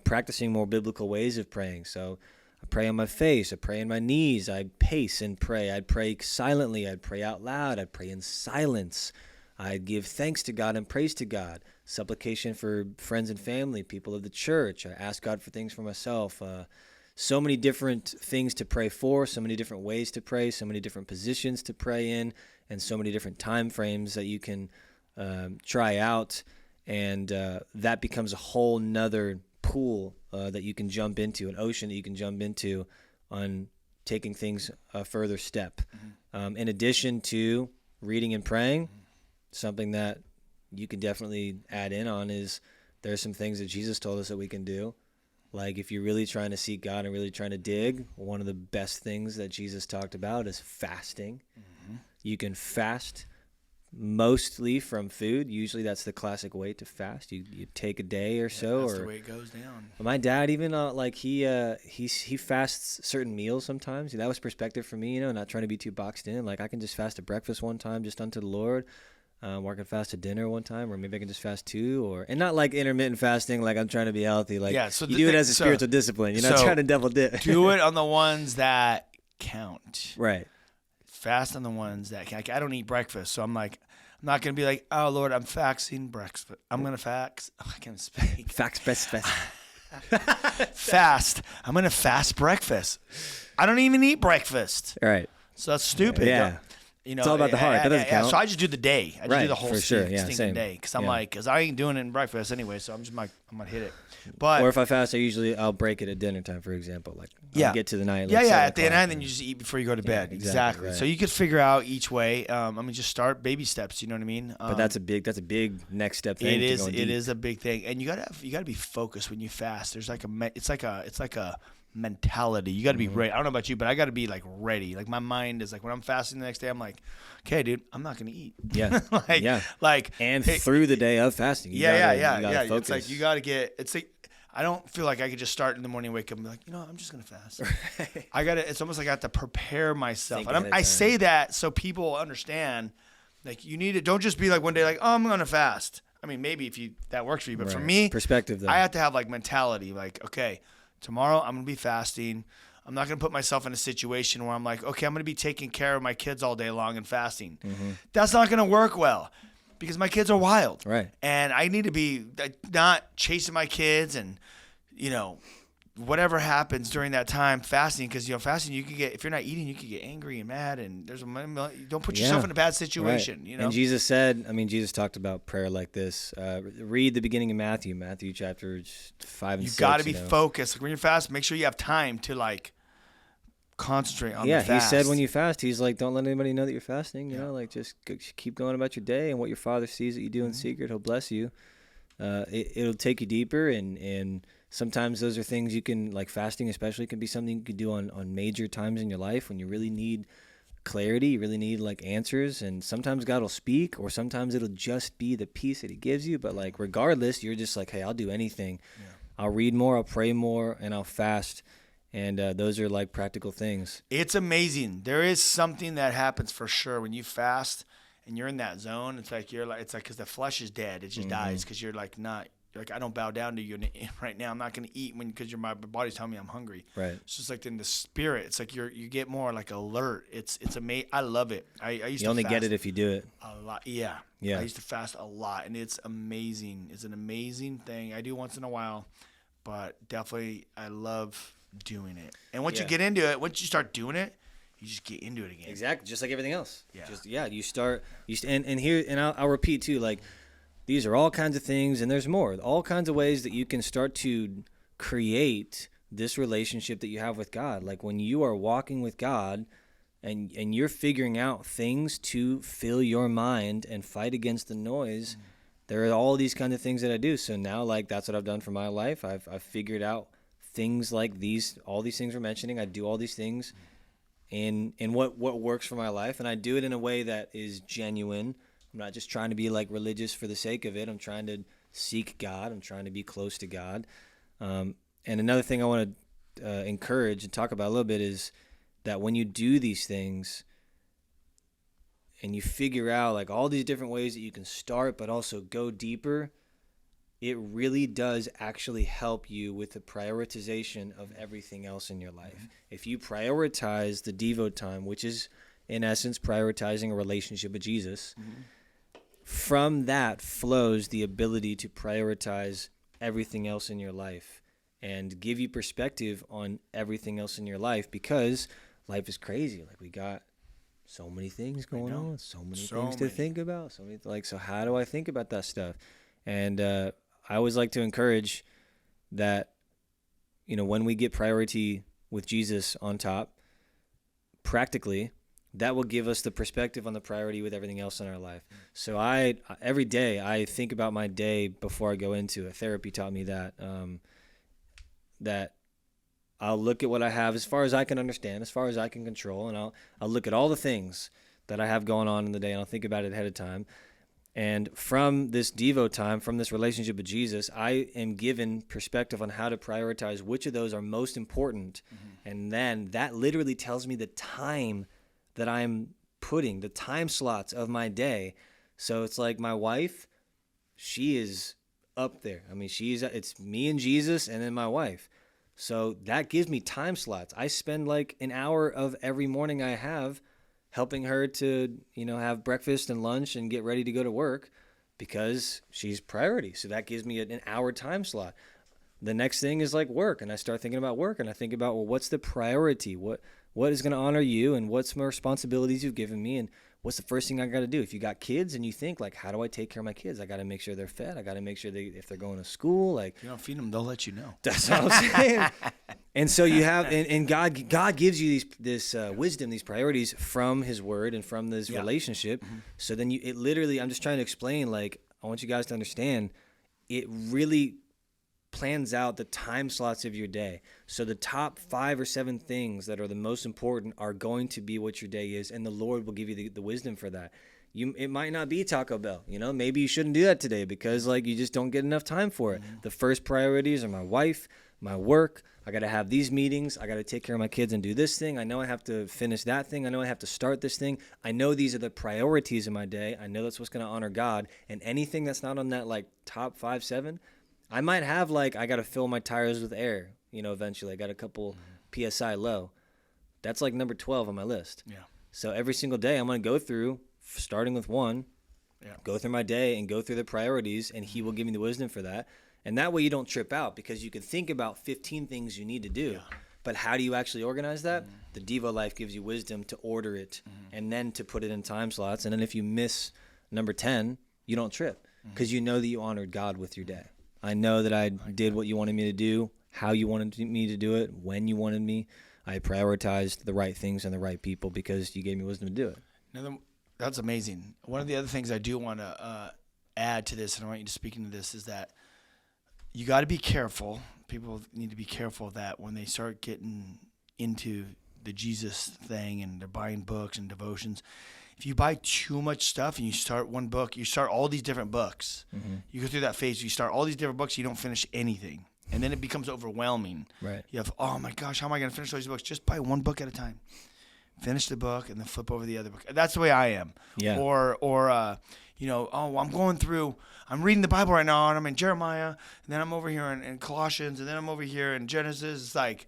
practicing more biblical ways of praying. So I pray on my face, I pray on my knees, I pace and pray. I'd pray silently, I'd pray out loud, I'd pray in silence. I'd give thanks to God and praise to God, supplication for friends and family, people of the church. I ask God for things for myself. So many different things to pray for, so many different ways to pray, so many different positions to pray in, and so many different time frames that you can try out. And that becomes a whole nother pool that you can jump into, an ocean that you can jump into on taking things a further step. In addition to reading and praying, something that you can definitely add in on is there's some things that Jesus told us that we can do. Like if you're really trying to seek God and really trying to dig, one of the best things that Jesus talked about is fasting. You can fast mostly from food. Usually that's the classic way to fast. You take a day or so. That's the way it goes down. My dad even he fasts certain meals sometimes. That was perspective for me, not trying to be too boxed in. Like I can just fast a breakfast one time just unto the Lord. Or I can fast a dinner one time, or maybe I can just fast two, and not like intermittent fasting, like I'm trying to be healthy. Like so you do it as a spiritual discipline. You're not trying to double dip. Do it on the ones that count. Right. Fast on the ones that count. I don't eat breakfast, so I'm not going to be like, oh, Lord, I'm fasting breakfast. I'm going to fast. Oh, I can't speak. Fast. Fast. I'm going to fast breakfast. I don't even eat breakfast. Right. So that's stupid. Yeah. It's all about the heart. That doesn't count. So I just do the day. I just do the whole stinking day. Because I'm because I ain't doing it in breakfast anyway, so I'm going to hit it. But or if I fast, I'll break it at dinner time, for example. I'll get to the night. At the end, then you just eat before you go to bed. Exactly. Right. So you could figure out each way. Just start baby steps. You know what I mean? But that's a big next step thing. It is a big thing, and you gotta be focused when you fast. There's it's like a mentality. You got to be ready. I don't know about you, but I got to be ready. Like my mind is when I'm fasting the next day, I'm like, okay, dude, I'm not going to eat. Yeah. Through the day of fasting. You gotta focus. It's like, you got to it's like, I don't feel like I could just start in the morning, wake up and be like, I'm just going to fast. It's almost like I have to prepare myself. And I say that so people understand, you need to, don't just be like one day, oh, I'm going to fast. I mean, maybe if that works for you, but for Right. me, Perspective, though. I have to have like mentality, like, okay, tomorrow I'm going to be fasting. I'm not going to put myself in a situation where I'm like, okay, I'm going to be taking care of my kids all day long and fasting. That's not going to work well because my kids are wild. Right. And I need to be not chasing my kids and, you know, whatever happens during that time fasting, because fasting, you could get, if you're not eating, you could get angry and mad, and you don't put yourself in a bad situation. Right. You know. And Jesus talked about prayer like this. Read the beginning of Matthew chapters 5 and 6. You got to be focused. Like when you're fasting, make sure you have time to like concentrate on the fast. Yeah, he said when you fast, he's like, don't let anybody know that you're fasting. You know, like just keep going about your day, and what your Father sees that you do in secret, He'll bless you. It'll take you deeper, and sometimes those are things you can, like fasting especially, can be something you can do on major times in your life when you really need clarity, you really need like answers, and sometimes God will speak, or sometimes it'll just be the peace that He gives you. But like regardless, you're just like, hey, I'll do anything. Yeah. I'll read more, I'll pray more, and I'll fast. And those are like practical things. It's amazing. There is something that happens for sure when you fast and you're in that zone. It's like because the flesh is dead. It just dies because you're like I don't bow down to you right now. I'm not going to eat because my body's telling me I'm hungry. Right. It's just like in the spirit. It's like you get more like alert. It's amazing. I love it. I used to fast. You only get it if you do it. A lot. Yeah. I used to fast a lot, and it's amazing. It's an amazing thing. I do once in a while, but definitely I love doing it. And once you get into it, once you start doing it, you just get into it again. Exactly. Just like everything else. Yeah. You start. And I'll repeat too. Like, these are all kinds of things, and there's more. All kinds of ways that you can start to create this relationship that you have with God. Like when you are walking with God and you're figuring out things to fill your mind and fight against the noise, there are all these kinds of things that I do. So now, like, that's what I've done for my life. I've figured out things like these, all these things we're mentioning. I do all these things in what works for my life, and I do it in a way that is genuine. I'm not just trying to be like religious for the sake of it. I'm trying to seek God. I'm trying to be close to God. And another thing I want to encourage and talk about a little bit is that when you do these things and you figure out like all these different ways that you can start but also go deeper, it really does actually help you with the prioritization of everything else in your life. If you prioritize the Devo time, which is in essence prioritizing a relationship with Jesus, from that flows the ability to prioritize everything else in your life and give you perspective on everything else in your life, because life is crazy. Like, we got so many things going on, so many things to think about. So how do I think about that stuff? And I always like to encourage that, when we get priority with Jesus on top, practically, that will give us the perspective on the priority with everything else in our life. So every day I think about my day before I go into it. Therapy taught me that, that I'll look at what I have as far as I can understand, as far as I can control, and I'll look at all the things that I have going on in the day, and I'll think about it ahead of time. And from this Devo time, from this relationship with Jesus, I am given perspective on how to prioritize which of those are most important. And then that literally tells me the time that I'm putting, the time slots of my day. So it's like my wife, she is up there. I mean, it's me and Jesus and then my wife. So that gives me time slots. I spend like an hour of every morning I have helping her to, have breakfast and lunch and get ready to go to work, because she's priority. So that gives me an hour time slot. The next thing is like work, and I start thinking about work, and I think about, well, what's the priority? What is going to honor you, and what's my responsibilities you've given me, and what's the first thing I got to do? If you got kids and you think like, how do I take care of my kids? I got to make sure they're fed. I got to make sure if they're going to school, like, if you don't feed them, they'll let you know. That's what I'm saying. And so you have, and God gives you this wisdom, these priorities from His Word and from this relationship. So then I'm just trying to explain, like, I want you guys to understand, it really plans out the time slots of your day. So the top 5 or 7 things that are the most important are going to be what your day is, and the Lord will give you the wisdom for that. It might not be Taco Bell. Maybe you shouldn't do that today because like you just don't get enough time for it. The first priorities are my wife, my work. I got to have these meetings. I got to take care of my kids and do this thing. I know I have to finish that thing. I know I have to start this thing. I know these are the priorities in my day. I know that's what's going to honor God. And anything that's not on that like top 5, 7, I might have like, I got to fill my tires with air, eventually. I got a couple PSI low. That's like number 12 on my list. Yeah. So every single day I'm going to go through, starting with 1, go through my day and go through the priorities, and he will give me the wisdom for that. And that way you don't trip out, because you can think about 15 things you need to do. Yeah. But how do you actually organize that? The Dvo Life gives you wisdom to order it and then to put it in time slots. And then if you miss number 10, you don't trip, because you know that you honored God with your day. I know that I did what you wanted me to do, how you wanted me to do it, when you wanted me. I prioritized the right things and the right people because you gave me wisdom to do it. Now, that's amazing. One of the other things I do want to add to this, and I want you to speak into this, is that you got to be careful. People need to be careful that when they start getting into the Jesus thing and they're buying books and devotions, if you buy too much stuff and you start one book, you start all these different books. You go through that phase, you start all these different books, you don't finish anything. And then it becomes overwhelming. Right. You have, oh my gosh, how am I going to finish all these books? Just buy one book at a time. Finish the book and then flip over the other book. That's the way I am. Yeah. Or I'm going through, I'm reading the Bible right now, and I'm in Jeremiah, and then I'm over here in Colossians, and then I'm over here in Genesis. It's like,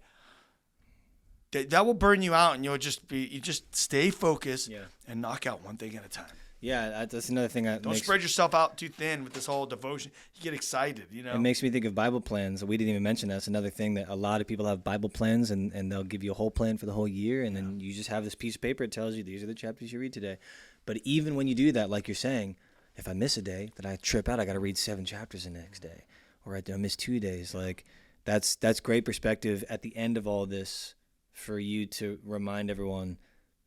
that will burn you out, and you just stay focused and knock out one thing at a time. Yeah, that's another thing. Don't spread yourself out too thin with this whole devotion. You get excited, It makes me think of Bible plans. We didn't even mention that's another thing, that a lot of people have Bible plans, and they'll give you a whole plan for the whole year, and then you just have this piece of paper that tells you these are the chapters you read today. But even when you do that, like you're saying, if I miss a day, then I trip out. I got to read 7 chapters the next day, or I miss 2 days. Like that's great perspective at the end of all this for you to remind everyone,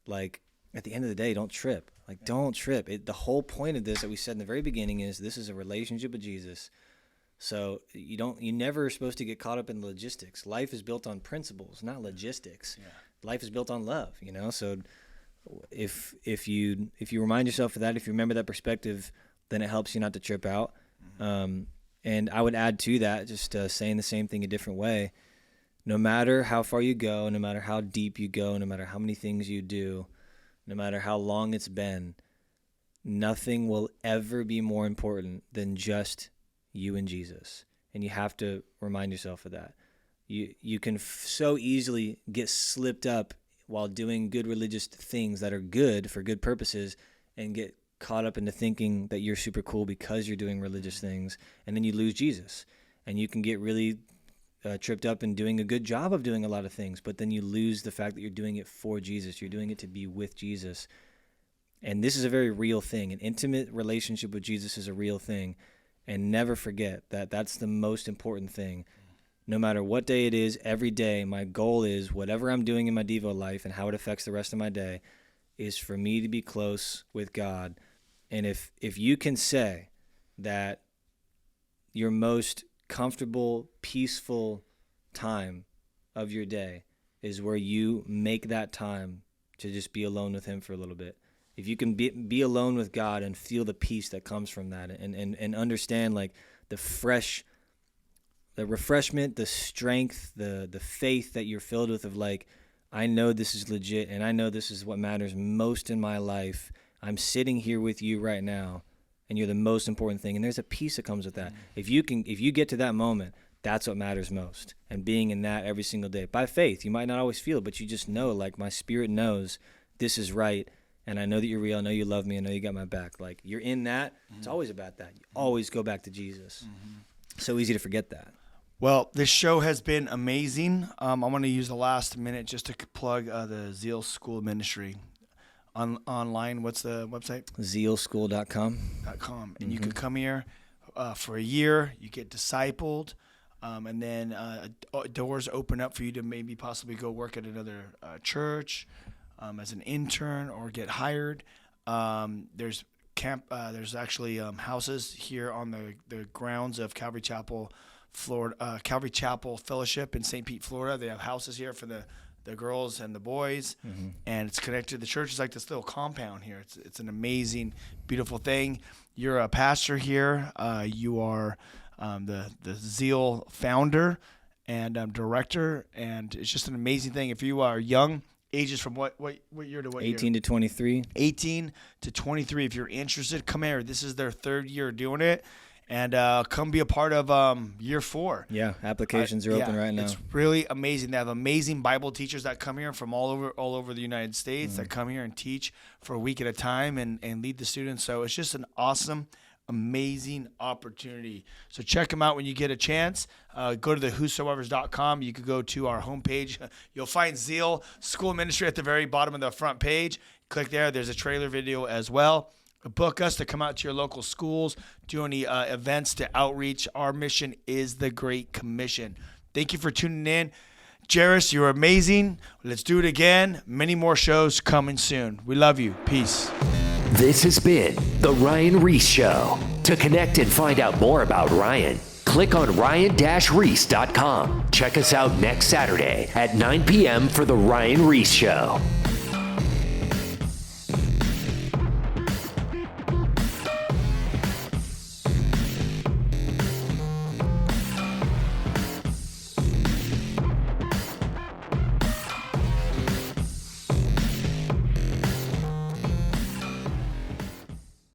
like, at the end of the day, don't trip. Like, don't trip. The whole point of this that we said in the very beginning is this is a relationship with Jesus. So you never are supposed to get caught up in logistics. Life is built on principles, not logistics. Yeah. Life is built on love, So if you remind yourself of that, if you remember that perspective, then it helps you not to trip out. And I would add to that, just saying the same thing a different way. No matter how far you go, no matter how deep you go, no matter how many things you do, no matter how long it's been, nothing will ever be more important than just you and Jesus. And you have to remind yourself of that. You can so easily get slipped up while doing good religious things that are good for good purposes, and get caught up into thinking that you're super cool because you're doing religious things, and then you lose Jesus. And you can get really tripped up in doing a good job of doing a lot of things, but then you lose the fact that you're doing it for Jesus. You're doing it to be with Jesus. And this is a very real thing. An intimate relationship with Jesus is a real thing. And never forget that that's the most important thing. No matter what day it is, every day, my goal is whatever I'm doing in my Devo life and how it affects the rest of my day is for me to be close with God. And if you can say that your most comfortable, peaceful time of your day is where you make that time to just be alone with him for a little bit. If you can be alone with God and feel the peace that comes from that, and understand like the refreshment, the strength, the faith that you're filled with, of like, I know this is legit, and I know this is what matters most in my life. I'm sitting here with you right now, and you're the most important thing. And there's a peace that comes with that. If you get to that moment, that's what matters most. And being in that every single day. By faith, you might not always feel it, but you just know, like, my spirit knows this is right, and I know that you're real. I know you love me. I know you got my back. Like, you're in that. It's always about that. You always go back to Jesus. So easy to forget that. Well, this show has been amazing. I want to use the last minute just to plug the Zeal School of Ministry. Online, what's the website? Zealschool.com. And you can come here for a year. You get discipled, and then doors open up for you to maybe possibly go work at another church as an intern or get hired. There's actually houses here on the grounds of Calvary Chapel, Florida. Calvary Chapel Fellowship in St. Pete, Florida. They have houses here for the girls and the boys, and it's connected to the church. It's like this little compound here. It's an amazing, beautiful thing. You're a pastor here. You are the Zeal founder, and director, and it's just an amazing thing. If you are young, ages from what year to what 18 year? to 23. 18 to 23. If you're interested, come here. This is their third year doing it, and come be a part of year 4. Yeah, applications are open right now. It's really amazing. They have amazing Bible teachers that come here from all over the United States that come here and teach for a week at a time and lead the students. So it's just an awesome, amazing opportunity. So check them out when you get a chance. Go to the whosoevers.com. You could go to our homepage. You'll find Zeal School Ministry at the very bottom of the front page. Click there. There's a trailer video as well. Book us to come out to your local schools, do any events to outreach. Our mission is the Great Commission. Thank you for tuning in. Jairus, you're amazing. Let's do it again. Many more shows coming soon. We love you. Peace. This has been The Ryan-Ries Show. To connect and find out more about Ryan, click on Ryan-Ries.com. Check us out next Saturday at 9 p.m. for The Ryan-Ries Show.